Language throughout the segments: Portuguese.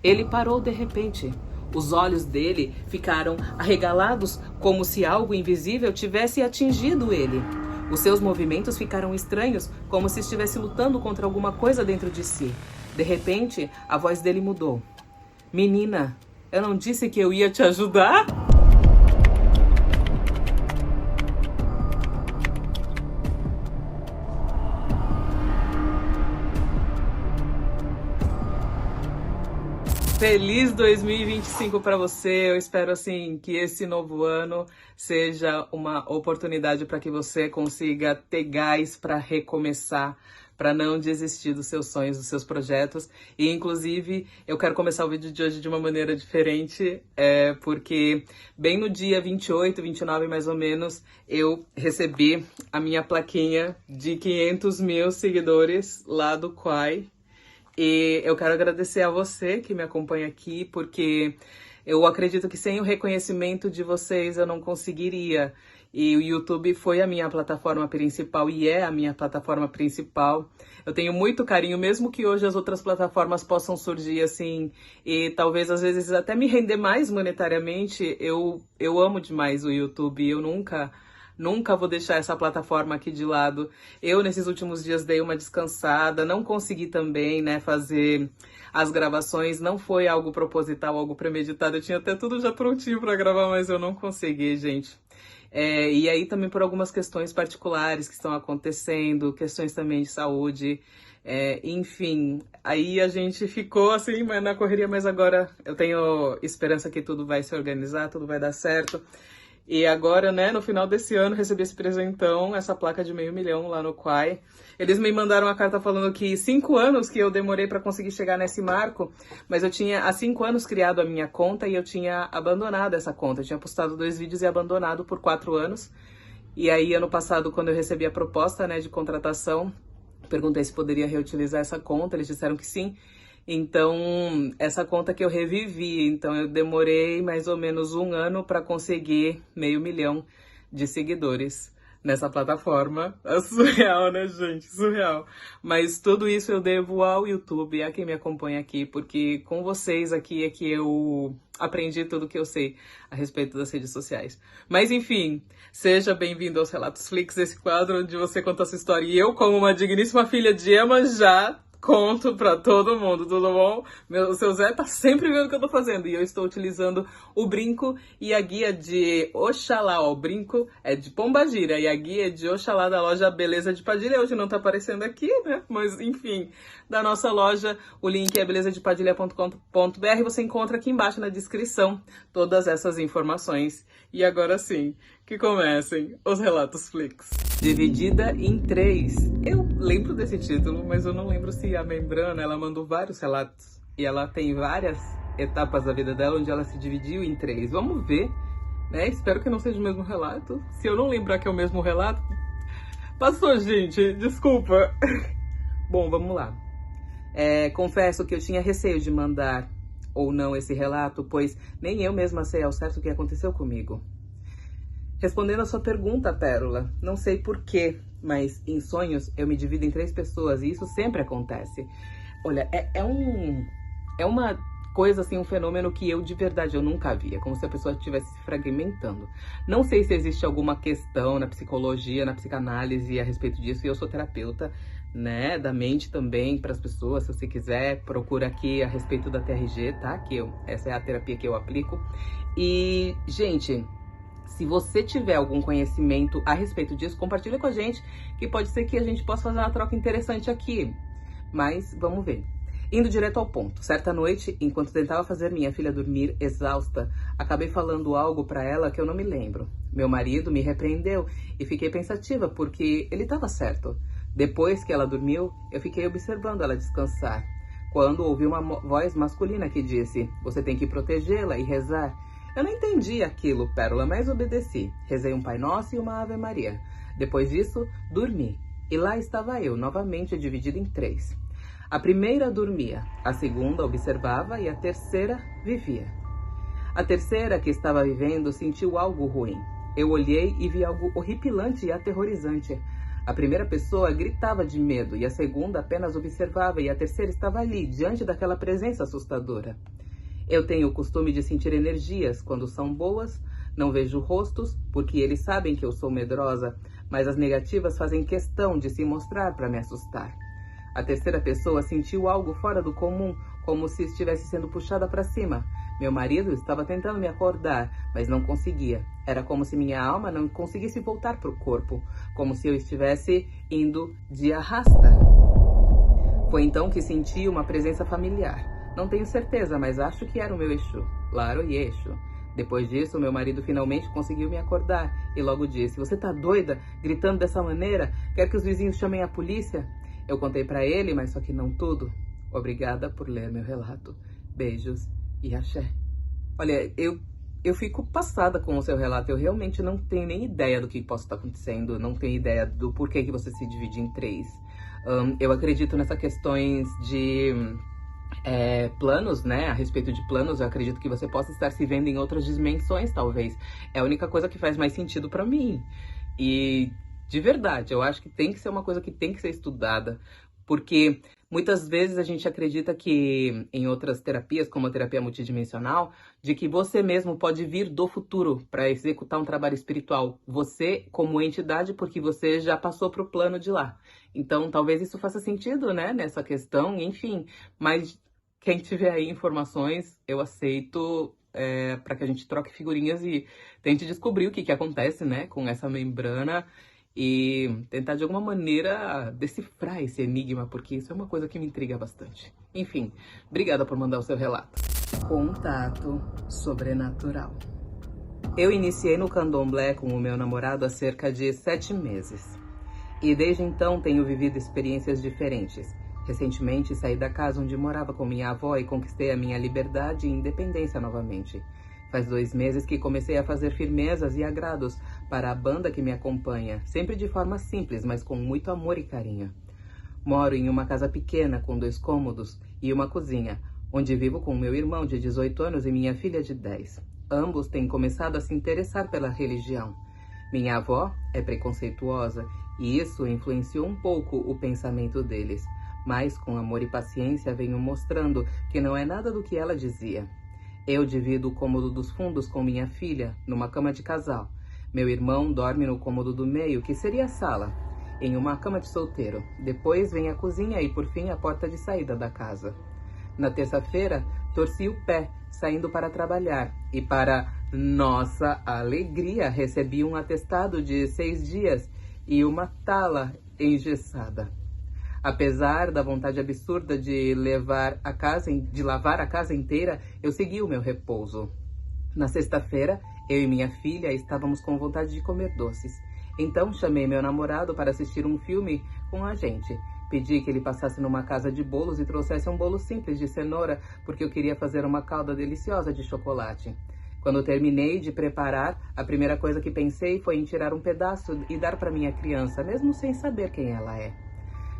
Ele parou de repente. Os olhos dele ficaram arregalados, como se algo invisível tivesse atingido ele. Os seus movimentos ficaram estranhos, como se estivesse lutando contra alguma coisa dentro de si. De repente, a voz dele mudou. Menina, eu não disse que eu ia te ajudar? Feliz 2025 para você. Eu espero assim que esse novo ano seja uma oportunidade para que você consiga ter gás para recomeçar, para não desistir dos seus sonhos, dos seus projetos. E inclusive eu quero começar o vídeo de hoje de uma maneira diferente, porque bem no dia 28, 29 mais ou menos, eu recebi a minha plaquinha de 500 mil seguidores lá do Quai. E eu quero agradecer a você que me acompanha aqui, porque eu acredito que sem o reconhecimento de vocês eu não conseguiria. E o YouTube foi a minha plataforma principal e é a minha plataforma principal. Eu tenho muito carinho, mesmo que hoje as outras plataformas possam surgir assim, e talvez às vezes até me render mais monetariamente, eu amo demais o YouTube. Eu nunca vou deixar essa plataforma aqui de lado. Eu, nesses últimos dias, dei uma descansada, não consegui também, né, fazer as gravações, não foi algo proposital, algo premeditado. Eu tinha até tudo já prontinho para gravar, mas eu não consegui, gente. E aí também por algumas questões particulares que estão acontecendo, questões também de saúde, enfim. Aí a gente ficou assim, na correria, mas agora eu tenho esperança que tudo vai se organizar, tudo vai dar certo. E agora, né, no final desse ano, recebi esse presentão, essa placa de 500 mil lá no Quai. Eles me mandaram uma carta falando que 5 anos que eu demorei para conseguir chegar nesse marco, mas eu tinha há 5 anos criado a minha conta e eu tinha abandonado essa conta. Eu tinha postado 2 vídeos e abandonado por 4 anos. E aí, ano passado, quando eu recebi a proposta, né, de contratação, perguntei se poderia reutilizar essa conta, eles disseram que sim. Então, essa conta que eu revivi, então eu demorei mais ou menos 1 ano para conseguir 500 mil de seguidores nessa plataforma. É surreal, né, gente? Surreal. Mas tudo isso eu devo ao YouTube, a quem me acompanha aqui, porque com vocês aqui é que eu aprendi tudo que eu sei a respeito das redes sociais. Mas enfim, seja bem-vindo aos Relatos Flix, esse quadro onde você conta a sua história. E eu, como uma digníssima filha de Iemanjá, conto pra todo mundo, tudo bom? O seu Zé tá sempre vendo o que eu tô fazendo. E eu estou utilizando o brinco e a guia de Oxalá. Ó, o brinco é de Pombagira e a guia é de Oxalá da loja Beleza de Padilha. Hoje não tá aparecendo aqui, né? Mas enfim, da nossa loja, o link é belezadepadilha.com.br. Você encontra aqui embaixo na descrição todas essas informações. E agora sim, que comecem os Relatos Flix. Dividida em 3. Eu lembro desse título, mas eu não lembro se a Membrana, ela mandou vários relatos. E ela tem várias etapas da vida dela onde ela se dividiu em 3. Vamos ver, né? Espero que não seja o mesmo relato. Se eu não lembrar que é o mesmo relato, passou, gente. Desculpa. Bom, vamos lá. Confesso que eu tinha receio de mandar ou não esse relato, pois nem eu mesma sei ao certo o que aconteceu comigo. Respondendo a sua pergunta, Pérola, não sei porquê, mas em sonhos eu me divido em 3 pessoas e isso sempre acontece. Olha, é uma coisa assim, um fenômeno que eu de verdade eu nunca vi. É como se a pessoa estivesse se fragmentando. Não sei se existe alguma questão na psicologia, na psicanálise a respeito disso, e eu sou terapeuta, né, da mente também para as pessoas. Se você quiser, procura aqui a respeito da TRG, tá? Essa é a terapia que eu aplico. E, gente, se você tiver algum conhecimento a respeito disso, compartilha com a gente, que pode ser que a gente possa fazer uma troca interessante aqui. Mas vamos ver. Indo direto ao ponto. Certa noite, enquanto tentava fazer minha filha dormir exausta, acabei falando algo para ela que eu não me lembro. Meu marido me repreendeu e fiquei pensativa porque ele estava certo. Depois que ela dormiu, eu fiquei observando ela descansar, quando ouvi uma voz masculina que disse: "Você tem que protegê-la e rezar." Eu não entendi aquilo, Pérola, mas obedeci. Rezei um Pai Nosso e uma Ave Maria. Depois disso, dormi. E lá estava eu, novamente dividida em 3. A primeira dormia, a segunda observava e a terceira vivia. A terceira, que estava vivendo, sentiu algo ruim. Eu olhei e vi algo horripilante e aterrorizante. A primeira pessoa gritava de medo e a segunda apenas observava e a terceira estava ali, diante daquela presença assustadora. Eu tenho o costume de sentir energias quando são boas, não vejo rostos, porque eles sabem que eu sou medrosa, mas as negativas fazem questão de se mostrar para me assustar. A terceira pessoa sentiu algo fora do comum, como se estivesse sendo puxada para cima. Meu marido estava tentando me acordar, mas não conseguia. Era como se minha alma não conseguisse voltar para o corpo, como se eu estivesse indo de arrasta. Foi então que senti uma presença familiar. Não tenho certeza, mas acho que era o meu Exu, Laroye Exu. Depois disso, meu marido finalmente conseguiu me acordar e logo disse: "Você tá doida? Gritando dessa maneira? Quer que os vizinhos chamem a polícia?" Eu contei pra ele, mas só que não tudo. Obrigada por ler meu relato. Beijos e axé. Olha, eu fico passada com o seu relato. Eu realmente não tenho nem ideia do que possa estar acontecendo. Não tenho ideia do porquê que você se divide em três. Eu acredito nessas questões de planos, né? A respeito de planos, eu acredito que você possa estar se vendo em outras dimensões, talvez. É a única coisa que faz mais sentido pra mim. E, de verdade, eu acho que tem que ser uma coisa que tem que ser estudada. Porque muitas vezes a gente acredita que em outras terapias, como a terapia multidimensional, de que você mesmo pode vir do futuro para executar um trabalho espiritual. Você como entidade, porque você já passou para o plano de lá. Então, talvez isso faça sentido, né, nessa questão, enfim. Mas quem tiver aí informações, eu aceito para que a gente troque figurinhas e tente descobrir o que acontece, né, com essa membrana. E tentar de alguma maneira decifrar esse enigma, porque isso é uma coisa que me intriga bastante. Enfim, obrigada por mandar o seu relato. Contato sobrenatural. Eu iniciei no candomblé com o meu namorado há cerca de 7 meses. E desde então tenho vivido experiências diferentes. Recentemente saí da casa onde morava com minha avó e conquistei a minha liberdade e independência novamente. Faz 2 meses que comecei a fazer firmezas e agrados para a banda que me acompanha, sempre de forma simples, mas com muito amor e carinho. Moro em uma casa pequena com 2 cômodos e uma cozinha, onde vivo com meu irmão de 18 anos e minha filha de 10. Ambos têm começado a se interessar pela religião. Minha avó é preconceituosa e isso influenciou um pouco o pensamento deles, mas com amor e paciência venho mostrando que não é nada do que ela dizia. Eu divido o cômodo dos fundos com minha filha, numa cama de casal. Meu irmão dorme no cômodo do meio, que seria a sala, em uma cama de solteiro. Depois vem a cozinha e, por fim, a porta de saída da casa. Na terça-feira, torci o pé, saindo para trabalhar. E, para nossa alegria, recebi um atestado de 6 dias e uma tala engessada. Apesar da vontade absurda de lavar a casa inteira, eu segui o meu repouso. Na sexta-feira, eu e minha filha estávamos com vontade de comer doces. Então chamei meu namorado para assistir um filme com a gente. Pedi que ele passasse numa casa de bolos e trouxesse um bolo simples de cenoura, porque eu queria fazer uma calda deliciosa de chocolate. Quando terminei de preparar, a primeira coisa que pensei foi em tirar um pedaço e dar para minha criança, mesmo sem saber quem ela é.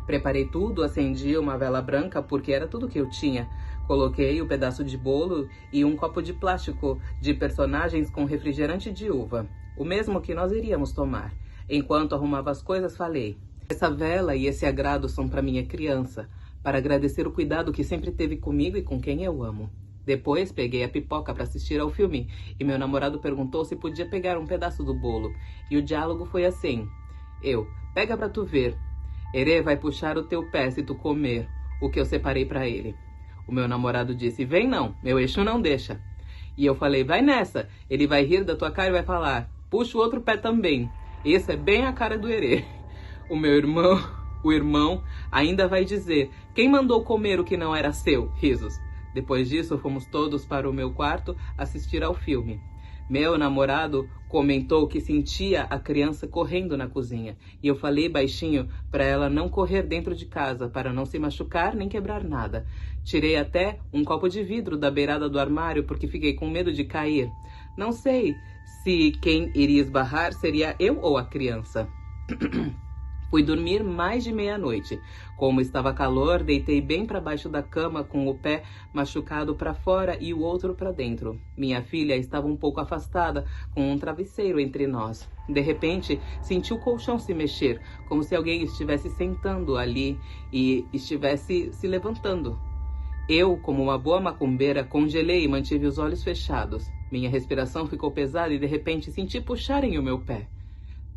Preparei tudo, acendi uma vela branca porque era tudo que eu tinha. Coloquei o pedaço de bolo e um copo de plástico de personagens com refrigerante de uva, o mesmo que nós iríamos tomar. Enquanto arrumava as coisas, falei: essa vela e esse agrado são para minha criança, para agradecer o cuidado que sempre teve comigo e com quem eu amo. Depois peguei a pipoca para assistir ao filme e meu namorado perguntou se podia pegar um pedaço do bolo. E o diálogo foi assim: pega pra tu ver. Herê vai puxar o teu pé se tu comer o que eu separei pra ele. O meu namorado disse: vem não, meu Exu não deixa. E eu falei: vai nessa, ele vai rir da tua cara e vai falar: puxa o outro pé também. Esse é bem a cara do Herê. O irmão ainda vai dizer: quem mandou comer o que não era seu? Risos. Depois disso, fomos todos para o meu quarto assistir ao filme. Meu namorado comentou que sentia a criança correndo na cozinha. E eu falei baixinho para ela não correr dentro de casa, para não se machucar nem quebrar nada. Tirei até um copo de vidro da beirada do armário porque fiquei com medo de cair. Não sei se quem iria esbarrar seria eu ou a criança. Fui dormir mais de meia-noite. Como estava calor, deitei bem para baixo da cama com o pé machucado para fora e o outro para dentro. Minha filha estava um pouco afastada, com um travesseiro entre nós. De repente, senti o colchão se mexer, como se alguém estivesse sentando ali e estivesse se levantando. Eu, como uma boa macumbeira, congelei e mantive os olhos fechados. Minha respiração ficou pesada e de repente senti puxarem o meu pé.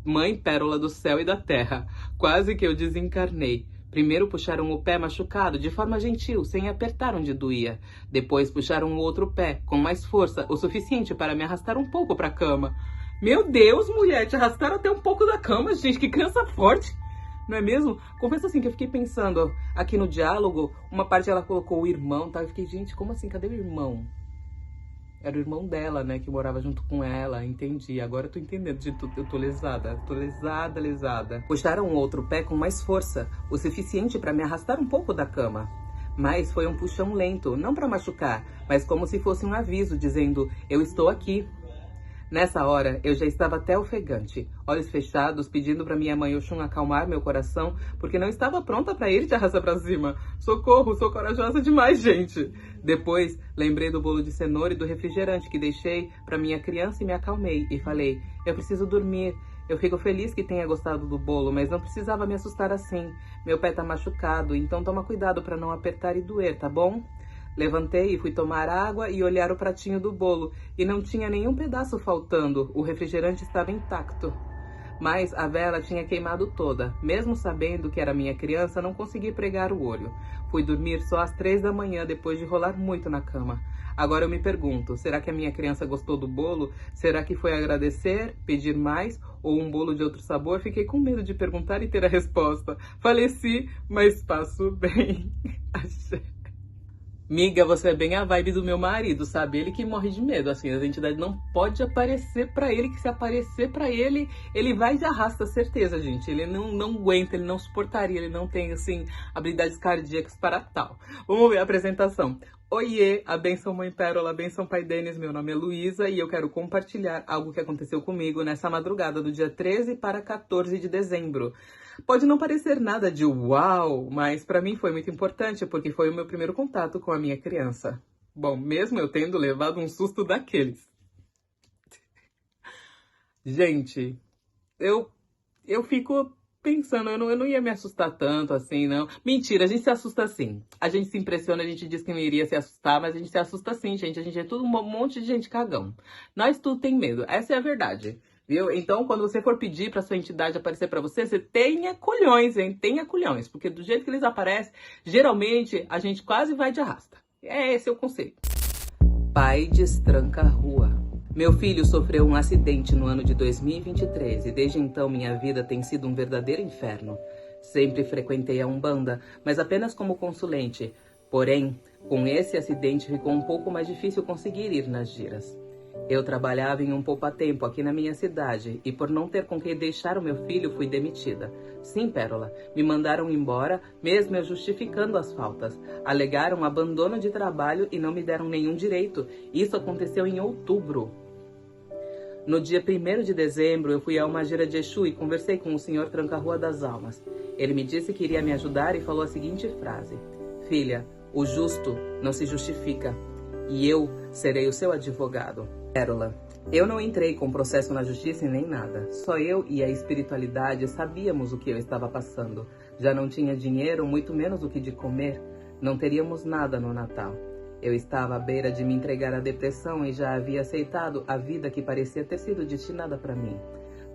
Mãe pérola do céu e da terra, quase que eu desencarnei. Primeiro puxaram o pé machucado, de forma gentil, sem apertar onde doía. Depois puxaram o outro pé, com mais força, o suficiente para me arrastar um pouco para a cama. Meu Deus, mulher, te arrastaram até um pouco da cama, gente, que criança forte! Não é mesmo? Confesso assim que eu fiquei pensando aqui no diálogo, uma parte ela colocou o irmão, tá? Eu fiquei, gente, como assim? Cadê o irmão? Era o irmão dela, né, que morava junto com ela, entendi. Agora eu tô entendendo de tudo, eu tô lesada. Puxaram o outro pé com mais força, o suficiente para me arrastar um pouco da cama. Mas foi um puxão lento, não para machucar, mas como se fosse um aviso, dizendo, eu estou aqui. Nessa hora, eu já estava até ofegante, olhos fechados, pedindo para minha mãe Oxum acalmar meu coração, porque não estava pronta para ir de arrasta para cima. Socorro, sou corajosa demais, gente. Depois, lembrei do bolo de cenoura e do refrigerante que deixei para minha criança e me acalmei. E falei, eu preciso dormir. Eu fico feliz que tenha gostado do bolo, mas não precisava me assustar assim. Meu pé tá machucado, então toma cuidado para não apertar e doer, tá bom? Levantei e fui tomar água e olhar o pratinho do bolo, e não tinha nenhum pedaço faltando, o refrigerante estava intacto. Mas a vela tinha queimado toda. Mesmo sabendo que era minha criança, não consegui pregar o olho. Fui dormir só às 3 da manhã, depois de rolar muito na cama. Agora eu me pergunto, será que a minha criança gostou do bolo? Será que foi agradecer, pedir mais, ou um bolo de outro sabor? Fiquei com medo de perguntar e ter a resposta. Faleci, mas passo bem. Axé. Miga, você é bem a vibe do meu marido, sabe? Ele que morre de medo, assim, as entidades não pode aparecer pra ele, que se aparecer pra ele, ele vai de arrasta, certeza, gente. Ele não aguenta, ele não suportaria, ele não tem, assim, habilidades cardíacas para tal. Vamos ver a apresentação. Oiê, a benção Mãe Pérola, a benção Pai Denis, meu nome é Luísa e eu quero compartilhar algo que aconteceu comigo nessa madrugada do dia 13 para 14 de dezembro. Pode não parecer nada de uau, mas para mim foi muito importante porque foi o meu primeiro contato com a minha criança. Bom, mesmo eu tendo levado um susto daqueles. Gente, eu fico pensando, eu não ia me assustar tanto assim, não. Mentira, a gente se assusta sim. A gente se impressiona, a gente diz que não iria se assustar, mas a gente se assusta sim, gente. A gente é tudo um monte de gente cagão. Nós tudo tem medo, essa é a verdade. Viu? Então, quando você for pedir para sua entidade aparecer para você, você tenha culhões, hein? Tenha culhões, porque do jeito que eles aparecem, geralmente a gente quase vai de arrasta. Esse é o conceito. Pai destranca a rua. Meu filho sofreu um acidente no ano de 2023 e desde então minha vida tem sido um verdadeiro inferno. Sempre frequentei a Umbanda, mas apenas como consulente. Porém, com esse acidente ficou um pouco mais difícil conseguir ir nas giras. Eu trabalhava em um poupa-tempo aqui na minha cidade e por não ter com quem deixar o meu filho fui demitida. Sim, Pérola, me mandaram embora mesmo eu justificando as faltas. Alegaram abandono de trabalho e não me deram nenhum direito. Isso aconteceu em outubro. No dia 1º de dezembro, eu fui a uma gira de Exu e conversei com o senhor Tranca-Rua das Almas. Ele me disse que iria me ajudar e falou a seguinte frase. Filha, o justo não se justifica e eu serei o seu advogado. Pérola, eu não entrei com processo na justiça e nem nada. Só eu e a espiritualidade sabíamos o que eu estava passando. Já não tinha dinheiro, muito menos o que de comer. Não teríamos nada no Natal. Eu estava à beira de me entregar à depressão e já havia aceitado a vida que parecia ter sido destinada para mim.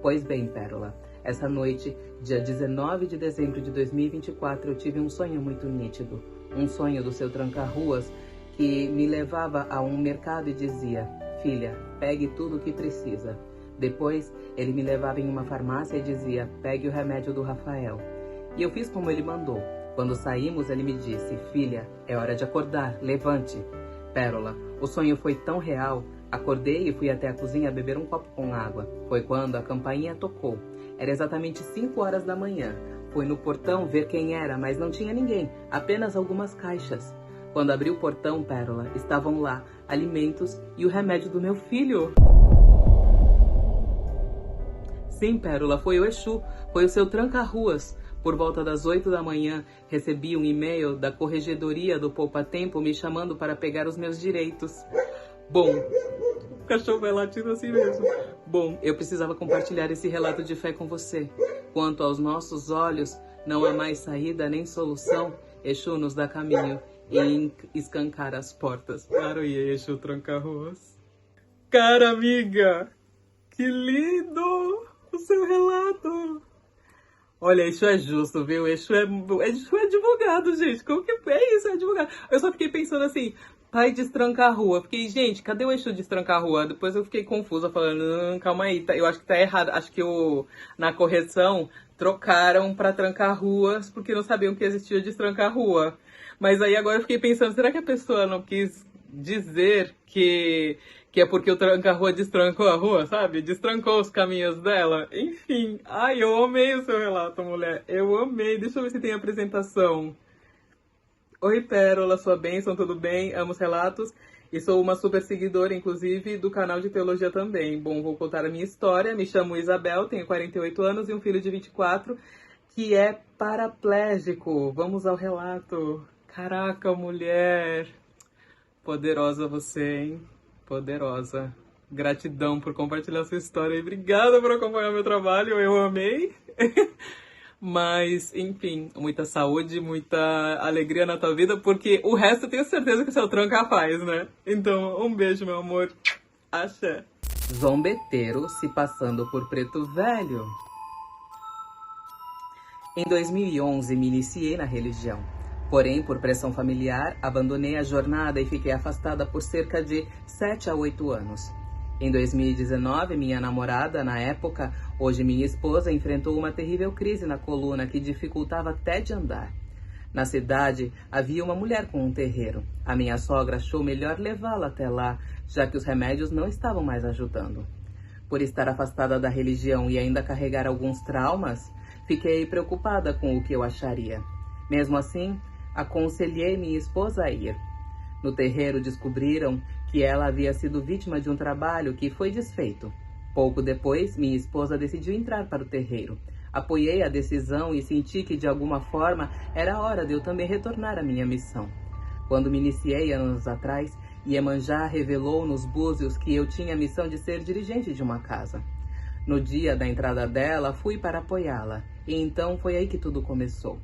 Pois bem, Pérola, essa noite, dia 19 de dezembro de 2024, eu tive um sonho muito nítido. Um sonho do seu tranca-ruas que me levava a um mercado e dizia: filha, pegue tudo o que precisa. Depois, ele me levava em uma farmácia e dizia: pegue o remédio do Rafael. E eu fiz como ele mandou. Quando saímos, ele me disse: filha, é hora de acordar, levante. Pérola, o sonho foi tão real. Acordei e fui até a cozinha beber um copo com água. Foi quando a campainha tocou. Era exatamente 5 horas da manhã. Fui no portão ver quem era, mas não tinha ninguém, apenas algumas caixas. Quando abri o portão, Pérola, estavam lá alimentos e o remédio do meu filho. Sim, Pérola, foi o Exu, foi o seu tranca-ruas. Por volta das 8 da manhã, recebi um e-mail da corregedoria do Poupa Tempo me chamando para pegar os meus direitos. Bom, o cachorro vai latindo assim mesmo. Bom, eu precisava compartilhar esse relato de fé com você. Quanto aos nossos olhos, não há mais saída nem solução. Exu nos dá caminho e escancar as portas para o Exu Tranca-Ruas. Cara, amiga, que lindo o seu relato! Olha, Exu é justo, viu? Exu é advogado, gente. Como que é isso? É advogado. Eu só fiquei pensando assim, pai destranca a rua. Fiquei, gente, cadê o Exu destrancar a rua? Depois eu fiquei confusa, falando, calma aí, eu acho que tá errado. Acho que na correção trocaram pra trancar ruas, porque não sabiam que existia destrancar a rua. Mas aí agora eu fiquei pensando, será que a pessoa não quis dizer que é porque o tranca-rua destrancou a rua, sabe? Destrancou os caminhos dela. Enfim. Ai, eu amei o seu relato, mulher. Eu amei. Deixa eu ver se tem apresentação. Oi, Pérola, sua bênção, tudo bem? Amo os relatos. E sou uma super seguidora, inclusive, do canal de teologia também. Bom, vou contar a minha história. Me chamo Isabel, tenho 48 anos e um filho de 24, que é paraplégico. Vamos ao relato. Caraca, mulher. Poderosa você, hein? Poderosa. Gratidão por compartilhar sua história e obrigada por acompanhar meu trabalho, eu amei. Mas, enfim, muita saúde, muita alegria na tua vida, porque o resto eu tenho certeza que o seu tranca faz, né? Então, um beijo, meu amor. Axé. Zombeteiro se passando por preto velho. Em 2011, me iniciei na religião. Porém, por pressão familiar, abandonei a jornada e fiquei afastada por cerca de 7 a 8 anos. Em 2019, minha namorada, na época, hoje minha esposa, enfrentou uma terrível crise na coluna que dificultava até de andar. Na cidade, havia uma mulher com um terreiro. A minha sogra achou melhor levá-la até lá, já que os remédios não estavam mais ajudando. Por estar afastada da religião e ainda carregar alguns traumas, fiquei preocupada com o que eu acharia. Mesmo assim, aconselhei minha esposa a ir. No terreiro descobriram que ela havia sido vítima de um trabalho que foi desfeito. Pouco depois, minha esposa decidiu entrar para o terreiro. Apoiei a decisão e senti que de alguma forma era hora de eu também retornar à minha missão. Quando me iniciei anos atrás, Iemanjá revelou nos búzios que eu tinha a missão de ser dirigente de uma casa. No dia da entrada dela, fui para apoiá-la, e então foi aí que tudo começou.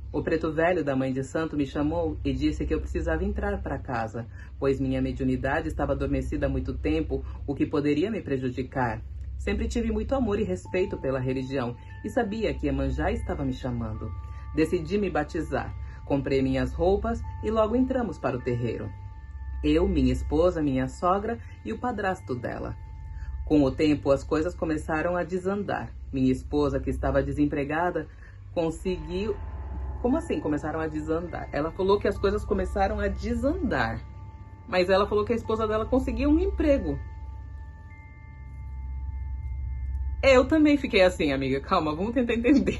O preto velho da mãe de santo me chamou e disse que eu precisava entrar para casa, pois minha mediunidade estava adormecida há muito tempo, o que poderia me prejudicar. Sempre tive muito amor e respeito pela religião e sabia que Iemanjá estava me chamando. Decidi me batizar, comprei minhas roupas e logo entramos para o terreiro. Eu, minha esposa, minha sogra e o padrasto dela. Com o tempo, as coisas começaram a desandar. Minha esposa, que estava desempregada, conseguiu... Como assim começaram a desandar? Ela falou que as coisas começaram a desandar. Mas ela falou que a esposa dela conseguiu um emprego. Eu também fiquei assim, amiga. Calma, vamos tentar entender.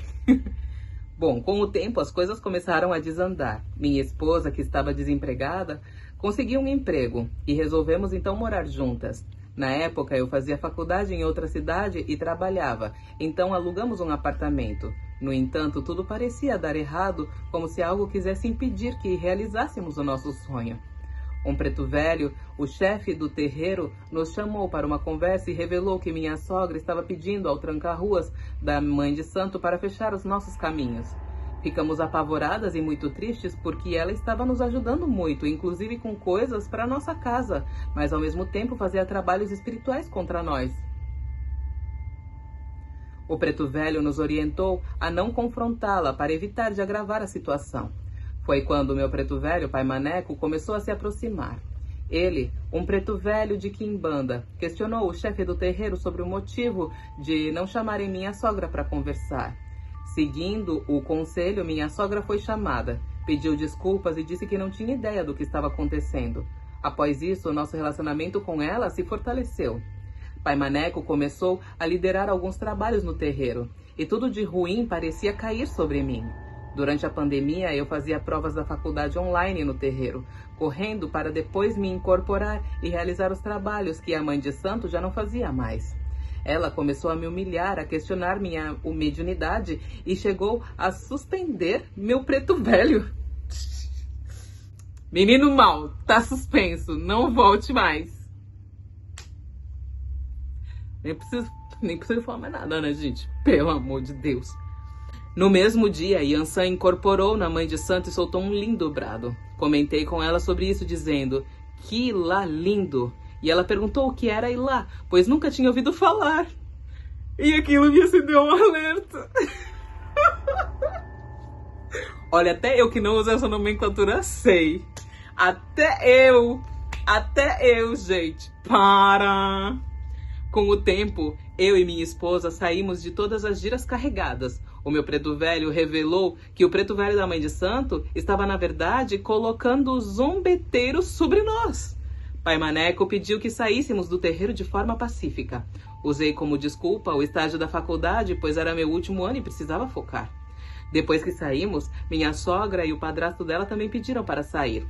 Bom, com o tempo as coisas começaram a desandar. Minha esposa, que estava desempregada, conseguiu um emprego e resolvemos então morar juntas. Na época eu fazia faculdade em outra cidade e trabalhava, então alugamos um apartamento. No entanto, tudo parecia dar errado, como se algo quisesse impedir que realizássemos o nosso sonho. Um preto velho, o chefe do terreiro, nos chamou para uma conversa e revelou que minha sogra estava pedindo ao tranca-ruas da mãe de santo para fechar os nossos caminhos. Ficamos apavoradas e muito tristes porque ela estava nos ajudando muito, inclusive com coisas para nossa casa, mas ao mesmo tempo fazia trabalhos espirituais contra nós. O preto velho nos orientou a não confrontá-la para evitar de agravar a situação. Foi quando o meu preto velho, pai Maneco, começou a se aproximar. Ele, um preto velho de quimbanda, questionou o chefe do terreiro sobre o motivo de não chamarem minha sogra para conversar. Seguindo o conselho, minha sogra foi chamada, pediu desculpas e disse que não tinha ideia do que estava acontecendo. Após isso, nosso relacionamento com ela se fortaleceu. Pai Maneco começou a liderar alguns trabalhos no terreiro, e tudo de ruim parecia cair sobre mim. Durante a pandemia, eu fazia provas da faculdade online no terreiro, correndo para depois me incorporar e realizar os trabalhos que a mãe de santo já não fazia mais. Ela começou a me humilhar, a questionar minha mediunidade e chegou a suspender meu preto velho. Menino mal, tá suspenso, não volte mais. Nem preciso falar mais nada, né, gente? Pelo amor de Deus. No mesmo dia, Yansan incorporou na Mãe de Santo e soltou um lindo brado. Comentei com ela sobre isso, dizendo, que Ilá lindo! E ela perguntou o que era Ilá, pois nunca tinha ouvido falar. E aquilo me acendeu um alerta. Olha, até eu que não uso essa nomenclatura sei. Até eu, gente. Para! Com o tempo, eu e minha esposa saímos de todas as giras carregadas. O meu preto velho revelou que o preto velho da Mãe de Santo estava, na verdade, colocando zombeteiros sobre nós. Pai Maneco pediu que saíssemos do terreiro de forma pacífica. Usei como desculpa o estágio da faculdade, pois era meu último ano e precisava focar. Depois que saímos, minha sogra e o padrasto dela também pediram para sair.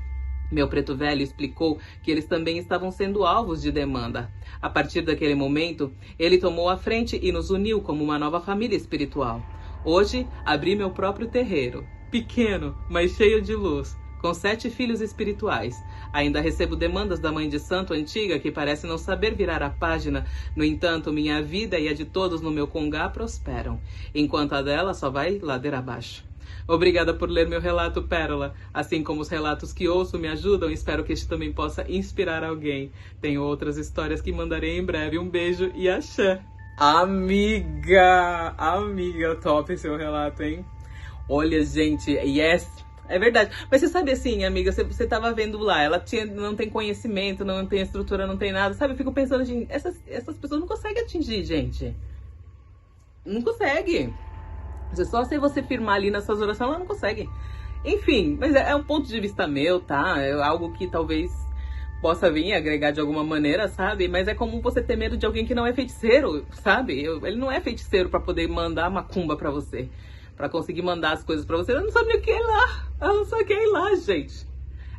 Meu preto velho explicou que eles também estavam sendo alvos de demanda. A partir daquele momento, ele tomou a frente e nos uniu como uma nova família espiritual. Hoje, abri meu próprio terreiro, pequeno, mas cheio de luz, com 7 filhos espirituais. Ainda recebo demandas da Mãe de Santo antiga que parece não saber virar a página. No entanto, minha vida e a de todos no meu congá prosperam, enquanto a dela só vai ladeira abaixo. Obrigada por ler meu relato, Pérola. Assim como os relatos que ouço me ajudam, espero que este também possa inspirar alguém. Tenho outras histórias que mandarei em breve. Um beijo e axé. Amiga, top seu relato, hein? Olha, gente, yes, é verdade. Mas você sabe assim, amiga, você tava vendo lá, ela não tem conhecimento, não tem estrutura, não tem nada, sabe? Eu fico pensando, gente, essas pessoas não conseguem atingir, gente. Não consegue. Só se você firmar ali nas suas orações, ela não consegue. Enfim, mas é um ponto de vista meu, tá? É algo que talvez possa vir agregar de alguma maneira, sabe? Mas é comum você ter medo de alguém que não é feiticeiro, sabe? Ele não é feiticeiro pra poder mandar macumba pra você. Pra conseguir mandar as coisas pra você. Ela não sabe o que é lá. Ela só quer ir lá, gente.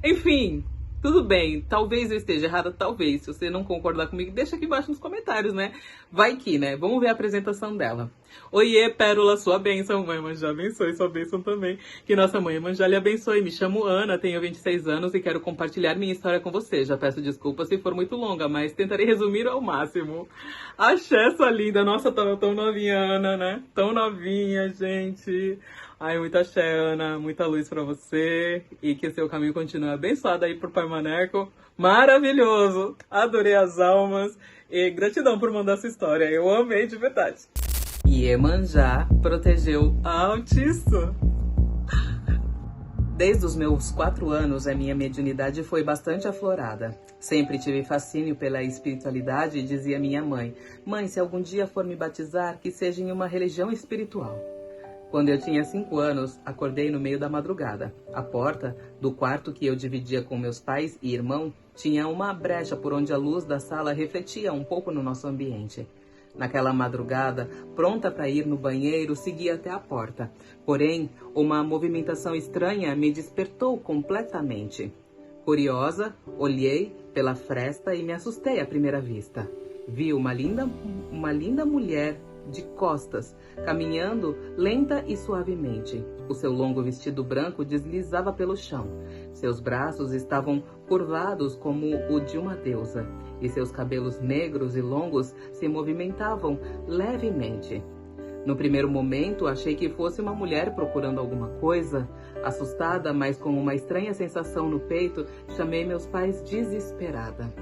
Enfim, tudo bem. Talvez eu esteja errada, talvez. Se você não concordar comigo, deixa aqui embaixo nos comentários, né? Vai que, né? Vamos ver a apresentação dela. Oiê, Pérola, sua bênção, Mãe Iemanjá abençoe, sua bênção também. Que nossa Mãe Iemanjá lhe abençoe. Me chamo Ana, tenho 26 anos e quero compartilhar minha história com você. Já peço desculpas se for muito longa, mas tentarei resumir ao máximo. Axé, sua linda. Nossa, tão novinha, Ana, né? Tão novinha, gente. Ai, muita axé, Ana. Muita luz pra você. E que seu caminho continue abençoado aí por Pai Maneco. Maravilhoso. Adorei as almas. E gratidão por mandar essa história. Eu amei de verdade. Iemanjá protegeu a autista. Desde os meus 4 anos, a minha mediunidade foi bastante aflorada. Sempre tive fascínio pela espiritualidade e dizia minha mãe, mãe, se algum dia for me batizar, que seja em uma religião espiritual. Quando eu tinha 5 anos, acordei no meio da madrugada. A porta do quarto que eu dividia com meus pais e irmão tinha uma brecha por onde a luz da sala refletia um pouco no nosso ambiente. Naquela madrugada, pronta para ir no banheiro, segui até a porta. Porém, uma movimentação estranha me despertou completamente. Curiosa, olhei pela fresta e me assustei à primeira vista. Vi uma linda mulher de costas, caminhando lenta e suavemente. O seu longo vestido branco deslizava pelo chão. Seus braços estavam curvados como o de uma deusa, e seus cabelos negros e longos se movimentavam levemente. No primeiro momento, achei que fosse uma mulher procurando alguma coisa. Assustada, mas com uma estranha sensação no peito, chamei meus pais desesperada.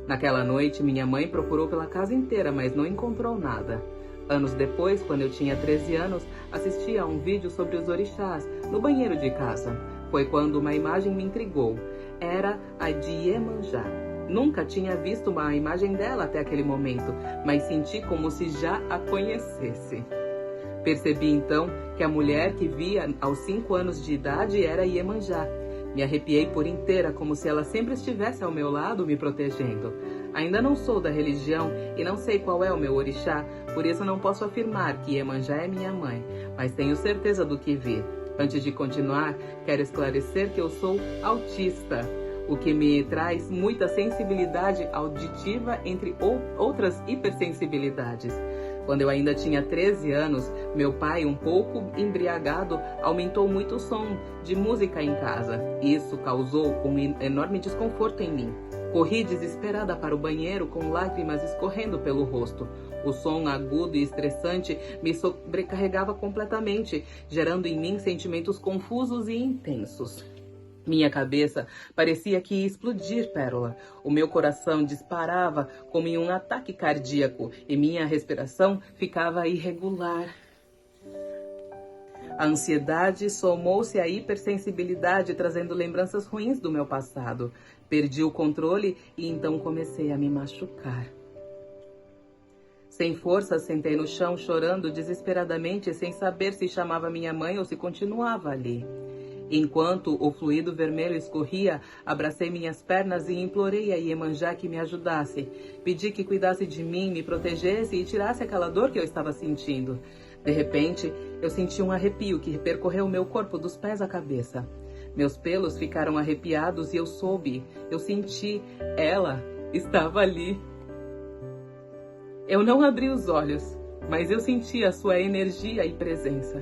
Naquela noite, minha mãe procurou pela casa inteira, mas não encontrou nada. Anos depois, quando eu tinha 13 anos, assisti a um vídeo sobre os orixás no banheiro de casa. Foi quando uma imagem me intrigou. Era a de Iemanjá. Nunca tinha visto uma imagem dela até aquele momento, mas senti como se já a conhecesse. Percebi então que a mulher que via aos 5 anos de idade era Iemanjá. Me arrepiei por inteira, como se ela sempre estivesse ao meu lado, me protegendo. Ainda não sou da religião e não sei qual é o meu orixá, por isso não posso afirmar que Iemanjá é minha mãe, mas tenho certeza do que vi. Antes de continuar, quero esclarecer que eu sou autista, o que me traz muita sensibilidade auditiva, entre outras hipersensibilidades. Quando eu ainda tinha 13 anos, meu pai, um pouco embriagado, aumentou muito o som de música em casa. Isso causou um enorme desconforto em mim. Corri desesperada para o banheiro com lágrimas escorrendo pelo rosto. O som agudo e estressante me sobrecarregava completamente, gerando em mim sentimentos confusos e intensos. Minha cabeça parecia que ia explodir, Pérola. O meu coração disparava como em um ataque cardíaco e minha respiração ficava irregular. A ansiedade somou-se à hipersensibilidade, trazendo lembranças ruins do meu passado. Perdi o controle e então comecei a me machucar. Sem força, sentei no chão, chorando desesperadamente, sem saber se chamava minha mãe ou se continuava ali. Enquanto o fluido vermelho escorria, abracei minhas pernas e implorei a Iemanjá que me ajudasse. Pedi que cuidasse de mim, me protegesse e tirasse aquela dor que eu estava sentindo. De repente, eu senti um arrepio que percorreu meu corpo dos pés à cabeça. Meus pelos ficaram arrepiados e eu senti, ela estava ali. Eu não abri os olhos, mas eu senti a sua energia e presença.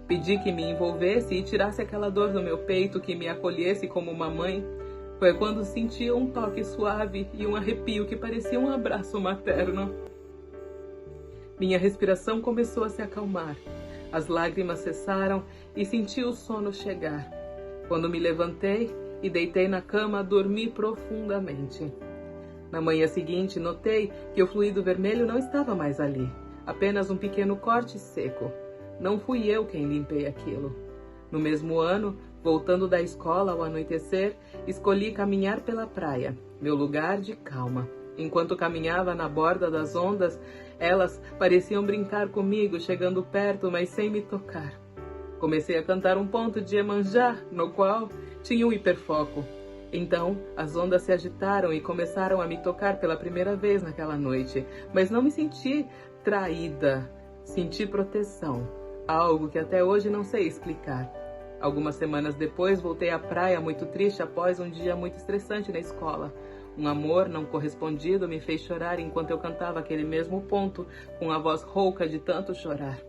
Pedi que me envolvesse e tirasse aquela dor do meu peito, que me acolhesse como uma mãe. Foi quando senti um toque suave e um arrepio que parecia um abraço materno. Minha respiração começou a se acalmar. As lágrimas cessaram e senti o sono chegar. Quando me levantei e deitei na cama, dormi profundamente. Na manhã seguinte, notei que o fluido vermelho não estava mais ali, apenas um pequeno corte seco. Não fui eu quem limpei aquilo. No mesmo ano, voltando da escola ao anoitecer, escolhi caminhar pela praia, meu lugar de calma. Enquanto caminhava na borda das ondas, elas pareciam brincar comigo, chegando perto, mas sem me tocar. Comecei a cantar um ponto de Iemanjá, no qual tinha um hiperfoco. Então, as ondas se agitaram e começaram a me tocar pela primeira vez naquela noite, mas não me senti traída, senti proteção. Algo que até hoje não sei explicar. Algumas semanas depois, voltei à praia muito triste após um dia muito estressante na escola. Um amor não correspondido me fez chorar enquanto eu cantava aquele mesmo ponto, com a voz rouca de tanto chorar.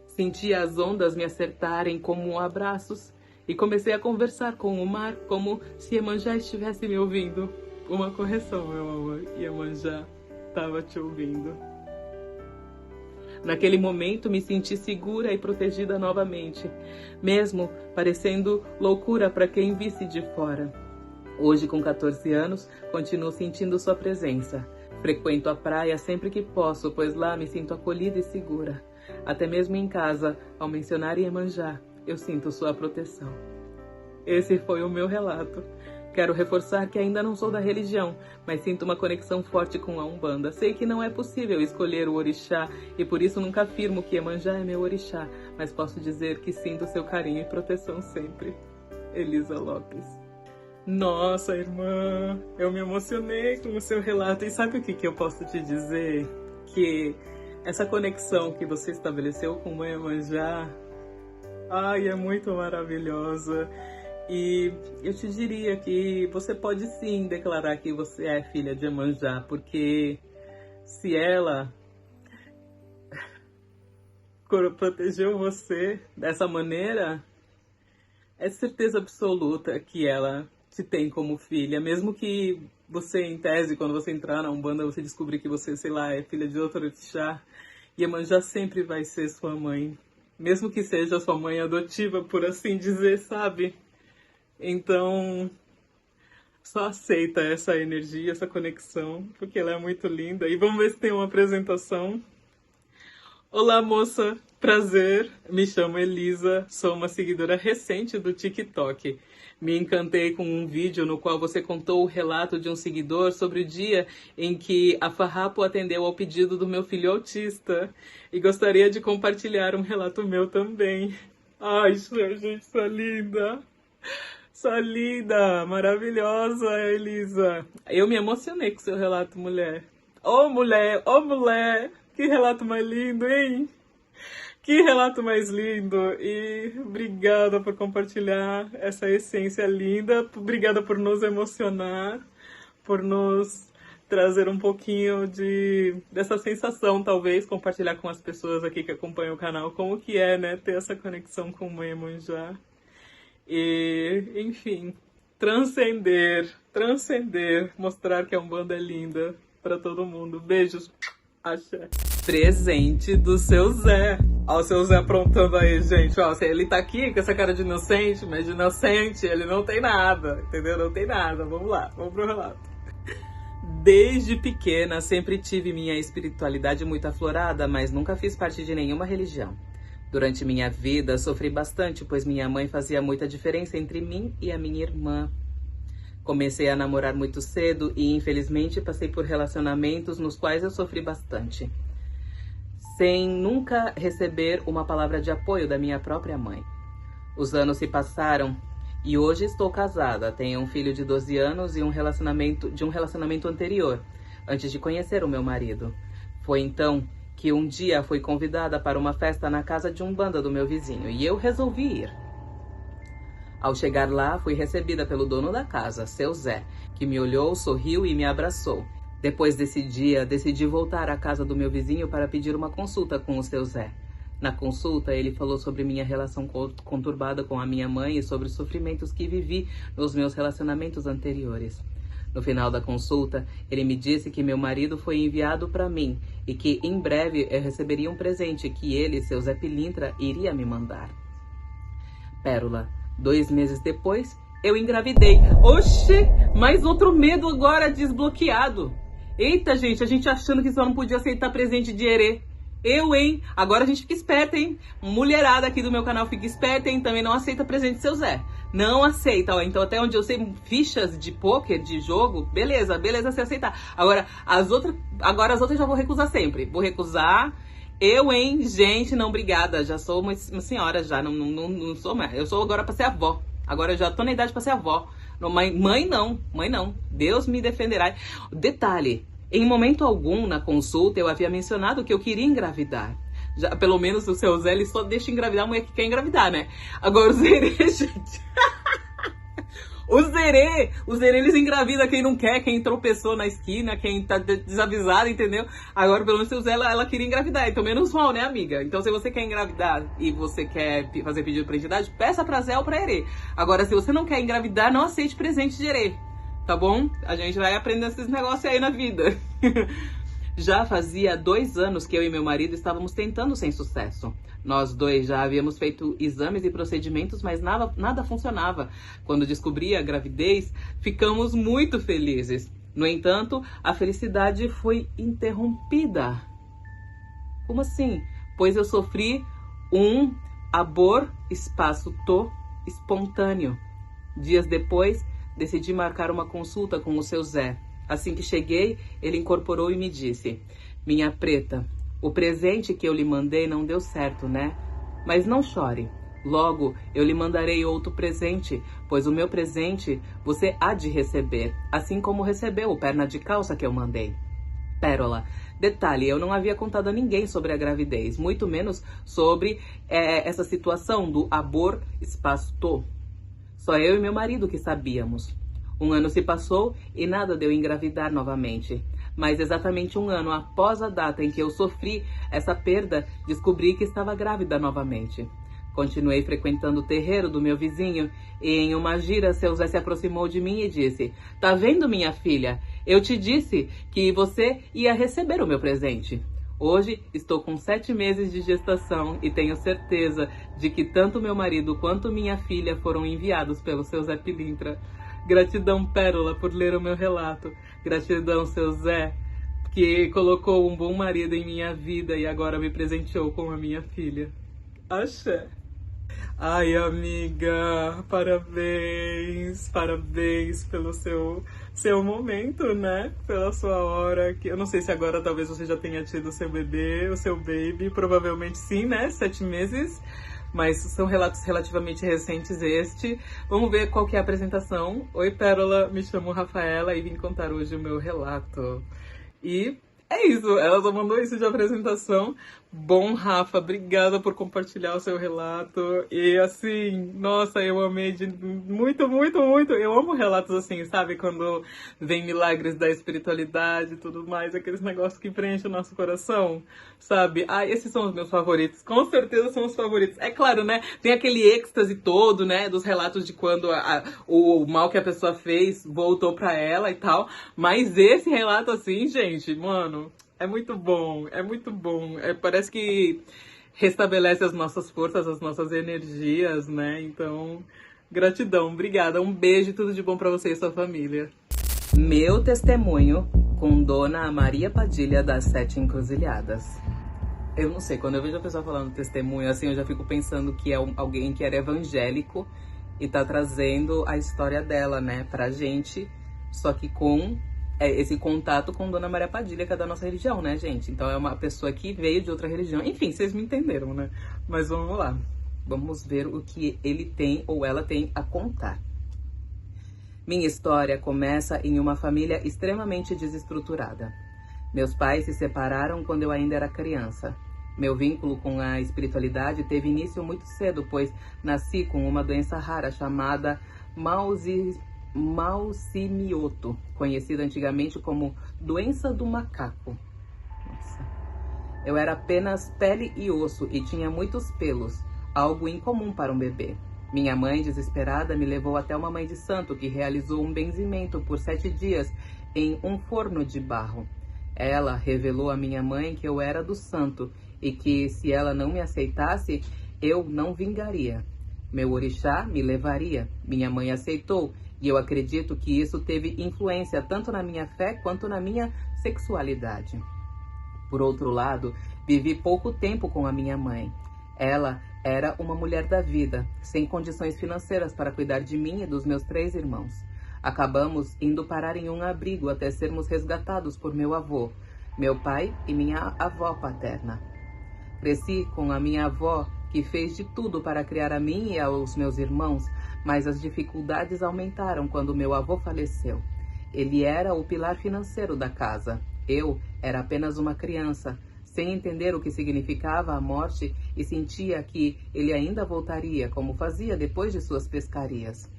Senti as ondas me acertarem como abraços e comecei a conversar com o mar como se Iemanjá estivesse me ouvindo. Uma correção, meu amor, Iemanjá estava te ouvindo. Naquele momento me senti segura e protegida novamente, mesmo parecendo loucura para quem visse de fora. Hoje, com 14 anos, continuo sentindo sua presença. Frequento a praia sempre que posso, pois lá me sinto acolhida e segura. Até mesmo em casa, ao mencionar Iemanjá, eu sinto sua proteção. Esse foi o meu relato. Quero reforçar que ainda não sou da religião, mas sinto uma conexão forte com a Umbanda. Sei que não é possível escolher o orixá e por isso nunca afirmo que Iemanjá é meu orixá, mas posso dizer que sinto seu carinho e proteção sempre. Elisa Lopes. Nossa, irmã, eu me emocionei com o seu relato. E sabe o que eu posso te dizer? Que essa conexão que você estabeleceu com o Iemanjá, ai, é muito maravilhosa. E eu te diria que você pode sim declarar que você é filha de Iemanjá, porque se ela protegeu você dessa maneira, é certeza absoluta que ela te tem como filha. Mesmo que você, em tese, quando você entrar na Umbanda, você descobrir que você, sei lá, é filha de outro orixá, Iemanjá sempre vai ser sua mãe. Mesmo que seja sua mãe adotiva, por assim dizer, sabe? Então, só aceita essa energia, essa conexão, porque ela é muito linda. E vamos ver se tem uma apresentação. Olá, moça. Prazer. Me chamo Elisa. Sou uma seguidora recente do TikTok. Me encantei com um vídeo no qual você contou o relato de um seguidor sobre o dia em que a Farrapo atendeu ao pedido do meu filho autista. E gostaria de compartilhar um relato meu também. Ai, gente, sua linda. Sua linda, maravilhosa, Elisa. Eu me emocionei com seu relato, mulher. Ô, mulher, ô, mulher. Que relato mais lindo, hein? Que relato mais lindo. E obrigada por compartilhar essa essência linda. Obrigada por nos emocionar, por nos trazer um pouquinho dessa sensação, talvez, compartilhar com as pessoas aqui que acompanham o canal como que é, né, ter essa conexão com o Iemanjá. E, enfim, transcender, mostrar que a Umbanda é linda pra todo mundo. Beijos, axé. Presente do seu Zé. Ó, o seu Zé aprontando aí, gente. Ó, ele tá aqui com essa cara de inocente, mas de inocente ele não tem nada, entendeu? Não tem nada. Vamos lá, vamos pro relato. Desde pequena sempre tive minha espiritualidade muito aflorada, mas nunca fiz parte de nenhuma religião. Durante minha vida sofri bastante, pois minha mãe fazia muita diferença entre mim e a minha irmã. Comecei a namorar muito cedo e infelizmente passei por relacionamentos nos quais eu sofri bastante, sem nunca receber uma palavra de apoio da minha própria mãe. Os anos se passaram e hoje estou casada, tenho um filho de 12 anos e um relacionamento anterior, antes de conhecer o meu marido. Foi então que um dia fui convidada para uma festa na casa de Umbanda do meu vizinho e eu resolvi ir. Ao chegar lá, fui recebida pelo dono da casa, seu Zé, que me olhou, sorriu e me abraçou. Depois desse dia, decidi voltar à casa do meu vizinho para pedir uma consulta com o seu Zé. Na consulta, ele falou sobre minha relação conturbada com a minha mãe e sobre os sofrimentos que vivi nos meus relacionamentos anteriores. No final da consulta, ele me disse que meu marido foi enviado para mim e que em breve eu receberia um presente que ele, seu Zé Pilintra, iria me mandar. Pérola, 2 meses depois, eu engravidei. Oxê, mais outro medo agora desbloqueado. Eita, gente, a gente achando que só não podia aceitar presente de herê. Eu, hein? Agora a gente fica esperta, hein? Mulherada aqui do meu canal fica esperta, hein? Também não aceita presente de seu Zé. Não aceita, ó. Então até onde eu sei, fichas de pôquer, de jogo, beleza se aceitar. Agora as outras eu já vou recusar sempre. Vou recusar. Eu, hein? Gente, não, obrigada. Já sou uma senhora já, não sou mais. Eu sou agora pra ser avó. Agora eu já tô na idade pra ser avó. Mãe não. Deus me defenderá. Detalhe. Em momento algum, na consulta, eu havia mencionado que eu queria engravidar. Já, pelo menos o seu Zé, ele só deixa engravidar a mulher que quer engravidar, né? Agora, os herê, gente... Os herê, eles engravidam quem não quer, quem tropeçou na esquina, quem tá desavisado, entendeu? Agora, pelo menos, o seu Zé, ela queria engravidar. Então, menos mal, né, amiga? Então, se você quer engravidar e você quer fazer pedido pra entidade, peça pra Zé ou pra herê. Agora, se você não quer engravidar, não aceite presente de herê. Tá bom? A gente vai aprendendo esses negócios aí na vida. Já fazia 2 anos que eu e meu marido estávamos tentando sem sucesso. Nós dois já havíamos feito exames e procedimentos, mas nada funcionava. Quando descobri a gravidez, ficamos muito felizes. No entanto, a felicidade foi interrompida. Como assim? Pois eu sofri um aborto espontâneo. Dias depois, decidi marcar uma consulta com o seu Zé. Assim que cheguei, ele incorporou e me disse: minha preta, o presente que eu lhe mandei não deu certo, né? Mas não chore. Logo, eu lhe mandarei outro presente, pois o meu presente você há de receber, assim como recebeu o perna de calça que eu mandei. Pérola, detalhe, eu não havia contado a ninguém sobre a gravidez, muito menos sobre essa situação do aborto espontâneo. Só eu e meu marido que sabíamos. 1 ano se passou e nada deu engravidar novamente. Mas exatamente 1 ano após a data em que eu sofri essa perda, descobri que estava grávida novamente. Continuei frequentando o terreiro do meu vizinho e em uma gira seu Zé se aproximou de mim e disse: tá vendo, minha filha? Eu te disse que você ia receber o meu presente. Hoje estou com 7 meses de gestação e tenho certeza de que tanto meu marido quanto minha filha foram enviados pelo seu Zé Pilintra. Gratidão, Pérola, por ler o meu relato. Gratidão, seu Zé, que colocou um bom marido em minha vida e agora me presenteou com a minha filha. Axé. Ai, amiga, parabéns pelo seu momento, né? Pela sua hora. Que eu não sei se agora talvez você já tenha tido o seu bebê, o seu baby. Provavelmente sim, né? 7 meses. Mas são relatos relativamente recentes este. Vamos ver qual que é a apresentação. Oi, Pérola, me chamo Rafaela e vim contar hoje o meu relato. E é isso, ela só mandou isso de apresentação, Bom, Rafa, obrigada por compartilhar o seu relato. E assim, nossa, eu amei muito, muito, muito. Eu amo relatos assim, sabe? Quando vem milagres da espiritualidade e tudo mais, aqueles negócios que preenchem o nosso coração, sabe? Ah, esses são os meus favoritos. Com certeza são os favoritos. É claro, né? Tem aquele êxtase todo, né? Dos relatos de quando o mal que a pessoa fez voltou pra ela e tal. Mas esse relato assim, gente, mano. É muito bom, é muito bom. Parece que restabelece as nossas forças, as nossas energias, né? Então, gratidão, obrigada. Um beijo e tudo de bom pra você e sua família. Meu testemunho com Dona Maria Padilha das Sete Encruzilhadas. Eu não sei, quando eu vejo a pessoa falando testemunho, assim, eu já fico pensando que é alguém que era evangélico e tá trazendo a história dela, né, pra gente, só que com esse contato com Dona Maria Padilha, que é da nossa religião, né, gente? Então é uma pessoa que veio de outra religião. Enfim, vocês me entenderam, né? Mas vamos lá. Vamos ver o que ele tem ou ela tem a contar. Minha história começa em uma família extremamente desestruturada. Meus pais se separaram quando eu ainda era criança. Meu vínculo com a espiritualidade teve início muito cedo, pois nasci com uma doença rara chamada Mausimioto, conhecida antigamente como doença do macaco. Nossa. Eu era apenas pele e osso e tinha muitos pelos, algo incomum para um bebê. Minha mãe, desesperada, me levou até uma mãe de santo que realizou um benzimento por 7 dias em um forno de barro. Ela revelou à minha mãe que eu era do santo e que, se ela não me aceitasse, eu não vingaria. Meu orixá me levaria. Minha mãe aceitou e eu acredito que isso teve influência tanto na minha fé quanto na minha sexualidade. Por outro lado, vivi pouco tempo com a minha mãe. Ela era uma mulher da vida, sem condições financeiras para cuidar de mim e dos meus 3 irmãos. Acabamos indo parar em um abrigo até sermos resgatados por meu avô, meu pai e minha avó paterna. Cresci com a minha avó, que fez de tudo para criar a mim e aos meus irmãos, mas as dificuldades aumentaram quando meu avô faleceu. Ele era o pilar financeiro da casa. Eu era apenas uma criança, sem entender o que significava a morte e sentia que ele ainda voltaria, como fazia depois de suas pescarias.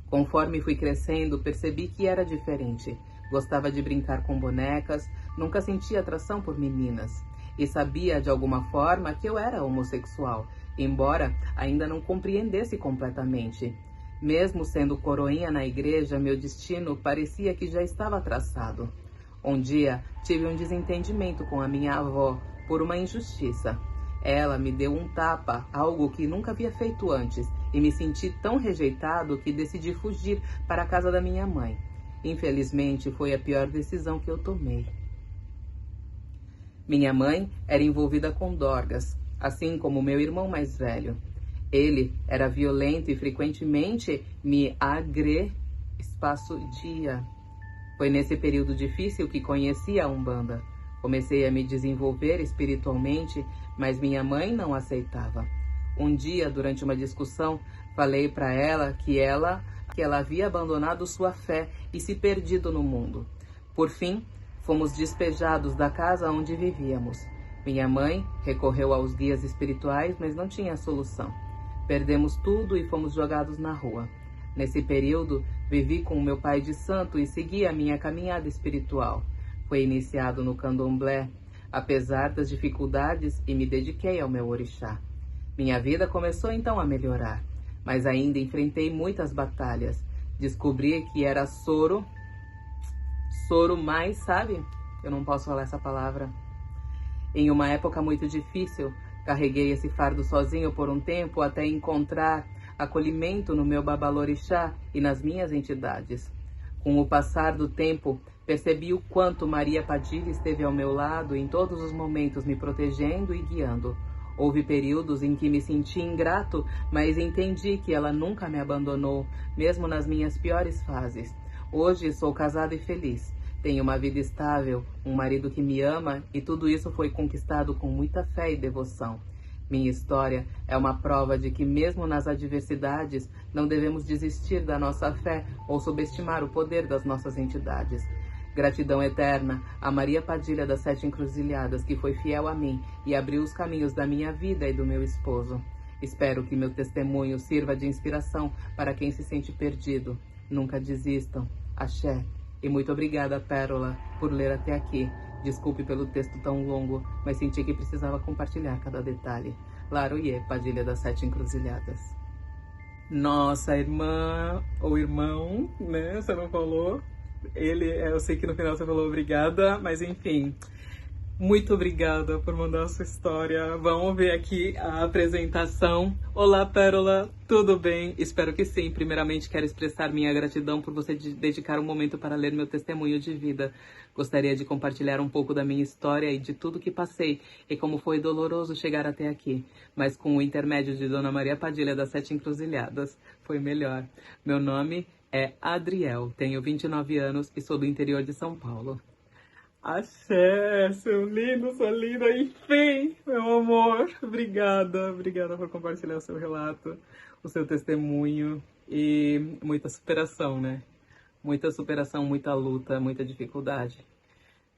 Conforme fui crescendo, percebi que era diferente. Gostava de brincar com bonecas, nunca sentia atração por meninas. E sabia, de alguma forma, que eu era homossexual, embora ainda não compreendesse completamente. Mesmo sendo coroinha na igreja, meu destino parecia que já estava traçado. Um dia, tive um desentendimento com a minha avó por uma injustiça. Ela me deu um tapa, algo que nunca havia feito antes, e me senti tão rejeitado que decidi fugir para a casa da minha mãe. Infelizmente, foi a pior decisão que eu tomei. Minha mãe era envolvida com drogas, assim como meu irmão mais velho. Ele era violento e frequentemente me agredia. Foi nesse período difícil que conheci a Umbanda. Comecei a me desenvolver espiritualmente, mas minha mãe não aceitava. Um dia, durante uma discussão, falei para ela que ela havia abandonado sua fé e se perdido no mundo. Por fim, fomos despejados da casa onde vivíamos. Minha mãe recorreu aos guias espirituais, mas não tinha solução. Perdemos tudo e fomos jogados na rua. Nesse período, vivi com meu pai de santo e segui a minha caminhada espiritual. Foi iniciado no candomblé, apesar das dificuldades, e me dediquei ao meu orixá. Minha vida começou então a melhorar, mas ainda enfrentei muitas batalhas. Descobri que era soro mais, sabe? Eu não posso falar essa palavra. Em uma época muito difícil, carreguei esse fardo sozinho por um tempo até encontrar acolhimento no meu babalorixá e nas minhas entidades. Com o passar do tempo, percebi o quanto Maria Padilha esteve ao meu lado em todos os momentos, me protegendo e guiando. Houve períodos em que me senti ingrato, mas entendi que ela nunca me abandonou, mesmo nas minhas piores fases. Hoje sou casada e feliz. Tenho uma vida estável, um marido que me ama e tudo isso foi conquistado com muita fé e devoção. Minha história é uma prova de que mesmo nas adversidades não devemos desistir da nossa fé ou subestimar o poder das nossas entidades. Gratidão eterna a Maria Padilha das 7 Encruzilhadas, que foi fiel a mim e abriu os caminhos da minha vida e do meu esposo. Espero que meu testemunho sirva de inspiração para quem se sente perdido. Nunca desistam. Axé. E muito obrigada, Pérola, por ler até aqui. Desculpe pelo texto tão longo, mas senti que precisava compartilhar cada detalhe. Laroie, Padilha das 7 Encruzilhadas. Nossa, irmã ou irmão, né? Você não falou. Eu sei que no final você falou obrigada, mas enfim. Muito obrigada por mandar a sua história. Vamos ver aqui a apresentação. Olá, Pérola, tudo bem? Espero que sim. Primeiramente, quero expressar minha gratidão por você dedicar um momento para ler meu testemunho de vida. Gostaria de compartilhar um pouco da minha história e de tudo que passei e como foi doloroso chegar até aqui. Mas com o intermédio de Dona Maria Padilha das 7 Encruzilhadas, foi melhor. Meu nome é Adriel, tenho 29 anos e sou do interior de São Paulo. Axé, seu lindo, sua linda, enfim, meu amor. Obrigada por compartilhar o seu relato, o seu testemunho e muita superação, né? Muita superação, muita luta, muita dificuldade.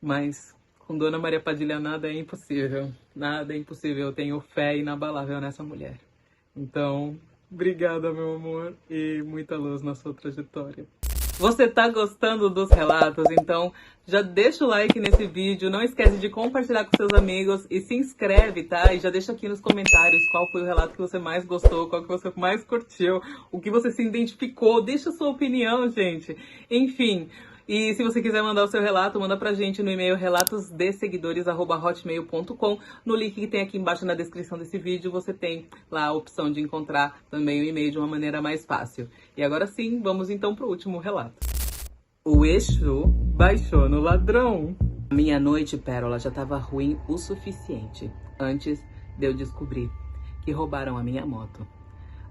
Mas com Dona Maria Padilha nada é impossível, nada é impossível. Eu tenho fé inabalável nessa mulher. Então, obrigada, meu amor, e muita luz na sua trajetória. Você tá gostando dos relatos? Então já deixa o like nesse vídeo, não esquece de compartilhar com seus amigos e se inscreve, tá? E já deixa aqui nos comentários qual foi o relato que você mais gostou, qual que você mais curtiu, o que você se identificou, deixa a sua opinião, gente. Enfim, e se você quiser mandar o seu relato, manda pra gente no e-mail relatosdeseguidores@hotmail.com. No link que tem aqui embaixo na descrição desse vídeo, você tem lá a opção de encontrar também o e-mail de uma maneira mais fácil. E agora sim, vamos então pro último relato. O Exu baixou no ladrão. A minha noite, Pérola, já estava ruim o suficiente antes de eu descobrir que roubaram a minha moto.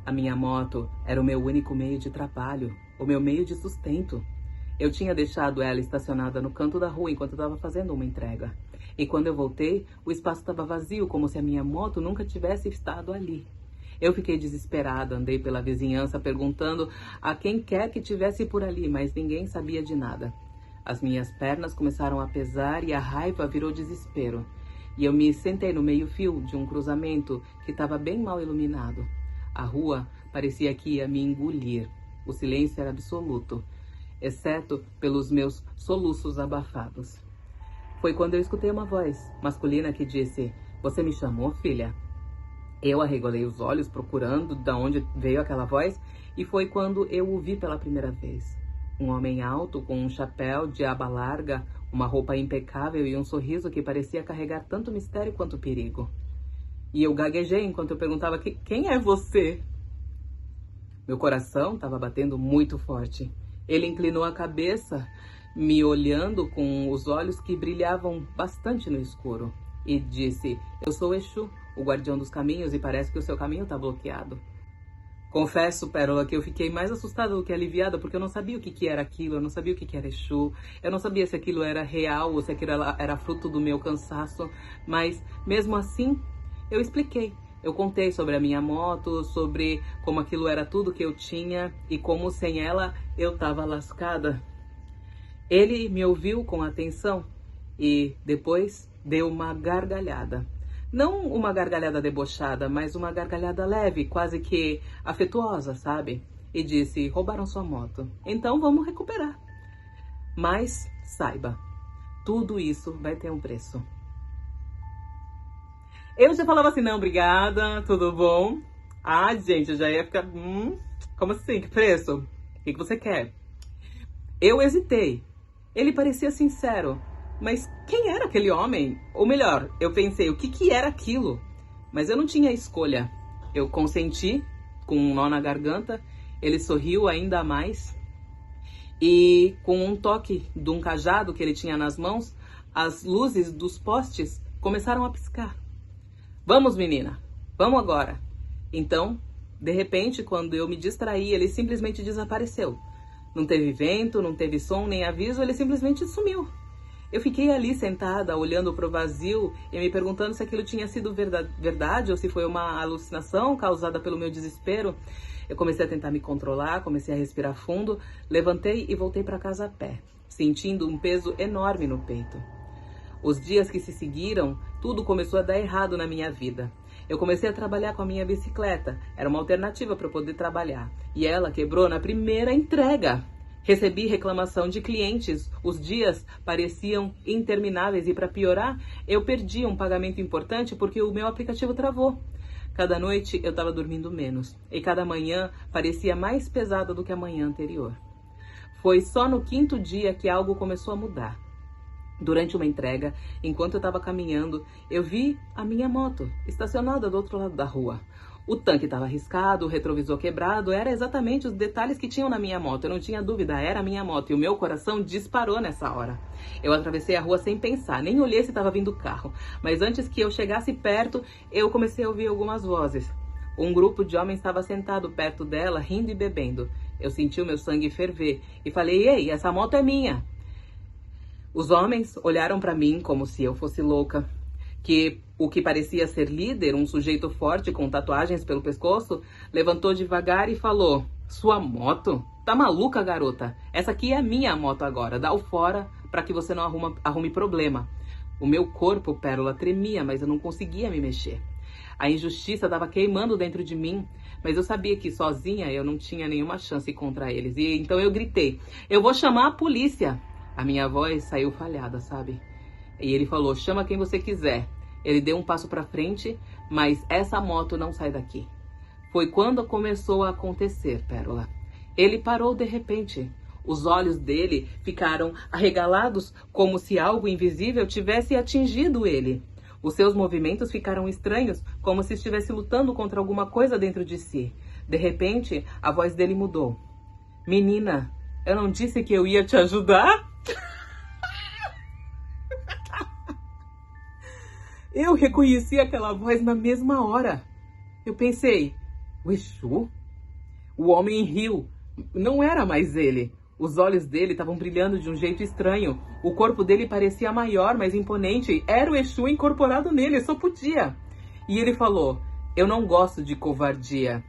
A minha moto era o meu único meio de trabalho, o meu meio de sustento. Eu tinha deixado ela estacionada no canto da rua enquanto eu estava fazendo uma entrega. E quando eu voltei, o espaço estava vazio, como se a minha moto nunca tivesse estado ali. Eu fiquei desesperada, andei pela vizinhança perguntando a quem quer que tivesse por ali, mas ninguém sabia de nada. As minhas pernas começaram a pesar e a raiva virou desespero. E eu me sentei no meio-fio de um cruzamento que estava bem mal iluminado. A rua parecia que ia me engolir. O silêncio era absoluto, exceto pelos meus soluços abafados. Foi quando eu escutei uma voz masculina que disse: "Você me chamou, filha?" Eu arregalei os olhos procurando de onde veio aquela voz e foi quando eu o vi pela primeira vez. Um homem alto com um chapéu de aba larga, uma roupa impecável e um sorriso que parecia carregar tanto mistério quanto perigo. E eu gaguejei enquanto eu perguntava: "Quem é você?" Meu coração estava batendo muito forte. Ele inclinou a cabeça, me olhando com os olhos que brilhavam bastante no escuro, e disse: "Eu sou Exu, o guardião dos caminhos, e parece que o seu caminho está bloqueado." Confesso, Pérola, que eu fiquei mais assustada do que aliviada, porque eu não sabia o que era aquilo, eu não sabia o que era Exu, eu não sabia se aquilo era real ou se aquilo era fruto do meu cansaço, mas mesmo assim eu expliquei. Eu contei sobre a minha moto, sobre como aquilo era tudo que eu tinha e como sem ela eu estava lascada. Ele me ouviu com atenção e depois deu uma gargalhada. Não uma gargalhada debochada, mas uma gargalhada leve, quase que afetuosa, sabe? E disse: "Roubaram sua moto, então vamos recuperar. Mas saiba, tudo isso vai ter um preço." Eu já falava assim: "Não, obrigada, tudo bom?" Ah, gente, eu já ia ficar: como assim? Que preço? O que você quer?" Eu hesitei. Ele parecia sincero. Mas quem era aquele homem? Ou melhor, eu pensei, o que era aquilo? Mas eu não tinha escolha. Eu consenti, com um nó na garganta. Ele sorriu ainda mais. E com um toque de um cajado que ele tinha nas mãos, as luzes dos postes começaram a piscar. "Vamos, menina, vamos agora." Então, de repente, quando eu me distraí, ele simplesmente desapareceu. Não teve vento, não teve som, nem aviso, ele simplesmente sumiu. Eu fiquei ali sentada, olhando para o vazio e me perguntando se aquilo tinha sido verdade ou se foi uma alucinação causada pelo meu desespero. Eu comecei a tentar me controlar, comecei a respirar fundo, levantei e voltei para casa a pé. sentindo um peso enorme no peito. Os dias que se seguiram, tudo começou a dar errado na minha vida. Eu comecei a trabalhar com a minha bicicleta, era uma alternativa para eu poder trabalhar. E ela quebrou na primeira entrega. Recebi reclamação de clientes, os dias pareciam intermináveis e, para piorar, eu perdi um pagamento importante porque o meu aplicativo travou. Cada noite eu estava dormindo menos e cada manhã parecia mais pesada do que a manhã anterior. Foi só no 5º dia que algo começou a mudar. Durante uma entrega, enquanto eu estava caminhando, eu vi a minha moto estacionada do outro lado da rua. O tanque estava riscado, o retrovisor quebrado, era exatamente os detalhes que tinham na minha moto. Eu não tinha dúvida, era a minha moto e o meu coração disparou nessa hora. Eu atravessei a rua sem pensar, nem olhei se estava vindo o carro. Mas antes que eu chegasse perto, eu comecei a ouvir algumas vozes. Um grupo de homens estava sentado perto dela, rindo e bebendo. Eu senti o meu sangue ferver e falei, ei, essa moto é minha. Os homens olharam para mim como se eu fosse louca. Que o que parecia ser líder, um sujeito forte com tatuagens pelo pescoço, levantou devagar e falou, sua moto? Tá maluca, garota? Essa aqui é a minha moto agora, dá o fora para que você não arrume problema. O meu corpo, Pérola, tremia, mas eu não conseguia me mexer. A injustiça estava queimando dentro de mim, mas eu sabia que sozinha eu não tinha nenhuma chance contra eles. E então eu gritei, eu vou chamar a polícia. A minha voz saiu falhada, sabe? E ele falou, chama quem você quiser. Ele deu um passo para frente, mas essa moto não sai daqui. Foi quando começou a acontecer, Pérola. Ele parou de repente. Os olhos dele ficaram arregalados, como se algo invisível tivesse atingido ele. Os seus movimentos ficaram estranhos, como se estivesse lutando contra alguma coisa dentro de si. De repente, a voz dele mudou. Menina, eu não disse que eu ia te ajudar? Eu reconheci aquela voz na mesma hora. Eu pensei, o Exu? O homem riu. Não era mais ele. Os olhos dele estavam brilhando de um jeito estranho. O corpo dele parecia maior, mais imponente. Era o Exu incorporado nele, só podia. E ele falou, eu não gosto de covardia.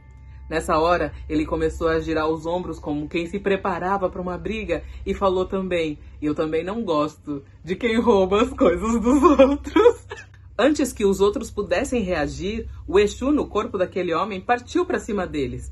Nessa hora, ele começou a girar os ombros como quem se preparava para uma briga e falou também, eu também não gosto de quem rouba as coisas dos outros. Antes que os outros pudessem reagir, o Exu no corpo daquele homem partiu para cima deles.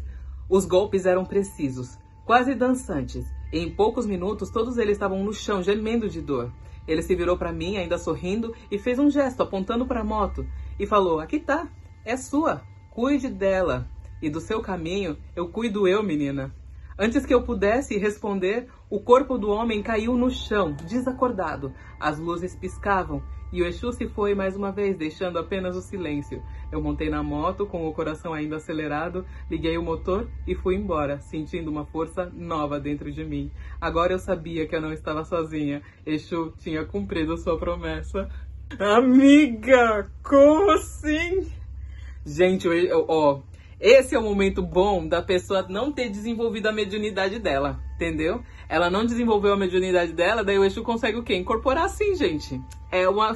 Os golpes eram precisos, quase dançantes. E em poucos minutos, todos eles estavam no chão, gemendo de dor. Ele se virou para mim, ainda sorrindo, e fez um gesto, apontando para a moto. E falou, aqui tá, é sua, cuide dela. E do seu caminho, eu cuido eu, menina. Antes que eu pudesse responder, o corpo do homem caiu no chão, desacordado. As luzes piscavam. E o Exu se foi mais uma vez, deixando apenas o silêncio. Eu montei na moto, com o coração ainda acelerado, liguei o motor e fui embora, sentindo uma força nova dentro de mim. Agora eu sabia que eu não estava sozinha. Exu tinha cumprido sua promessa. Amiga, como assim? Gente, esse é o momento bom da pessoa não ter desenvolvido a mediunidade dela, entendeu? Ela não desenvolveu a mediunidade dela, daí o Exu consegue o quê? Incorporar assim, gente. É um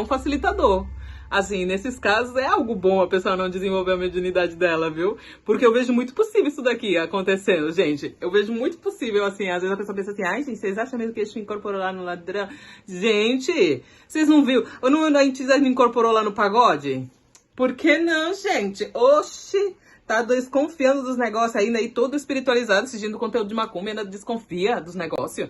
facilitador. Assim, nesses casos é algo bom a pessoa não desenvolver a mediunidade dela, viu? Porque eu vejo muito possível isso daqui acontecendo, gente. Eu vejo muito possível, assim, às vezes a pessoa pensa assim, ai, gente, vocês acham mesmo que Exu incorporou lá no ladrão? Gente, vocês não viram? Ou não a entidade me incorporou lá no pagode? Por que não, gente? Oxi! Tá desconfiando dos negócios ainda aí, todo espiritualizado, assistindo conteúdo de macumba, ainda desconfia dos negócios.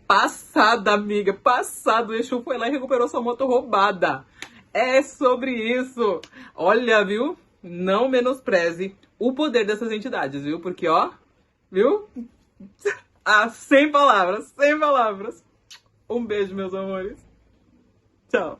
Passada, amiga, passado. O Exu foi lá e recuperou sua moto roubada. É sobre isso. Olha, viu? Não menospreze o poder dessas entidades, viu? Porque, ó, viu? Ah, sem palavras, sem palavras. Um beijo, meus amores. Tchau.